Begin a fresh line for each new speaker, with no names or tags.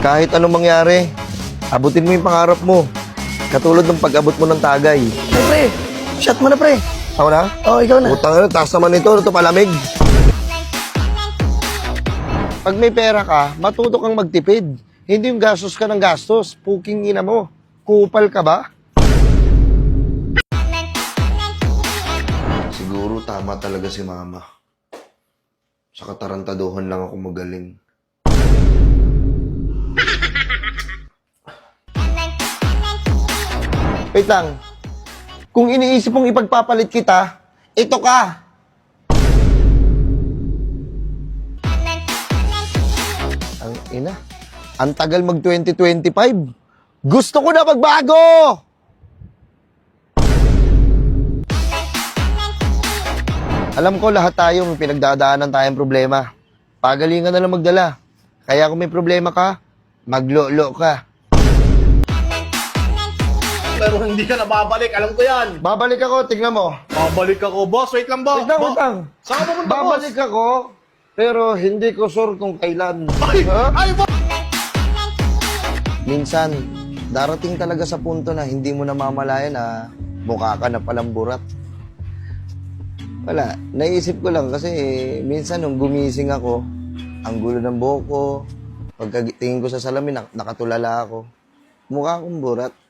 Kahit anong mangyari, abutin mo yung pangarap mo. Katulad ng pag-abot mo ng Tagay.
Ay, pre. Shot mo na, pre.
Ako na?
Oo, ikaw na.
Utang na, taas naman ito. Ito palamig. Pag may pera ka, matuto kang magtipid. Hindi yung gastos ka ng gastos. Puking ina mo. Kupal ka ba? Siguro tama talaga si mama. Sa katarantaduhan lang ako magaling. Wait lang. Kung iniisip mong ipagpapalit kita, ito ka. Ang ina. Ang tagal mag 2025. Gusto ko na magbago! Alam ko lahat tayo may pinagdadaanan tayong problema. Pagalingan na lang magdala. Kaya kung may problema ka, maglolo ka.
Pero hindi ka na babalik, alam ko yan.
Babalik ako, tignan mo.
Babalik ako, boss. Wait lang, boss.
Wait lang.
Saan ka pumunta, boss?
Babalik ako, pero hindi ko sure kung kailan.
Ay,
Ha?
ay, boss!
Minsan, darating talaga sa punto na hindi mo namamalayan na mukha ka na palang burat. Wala, naisip ko lang kasi minsan nung gumising ako, ang gulo ng buhok ko, pagkatingin ko sa salamin, nakatulala ako. Mukha akong burat.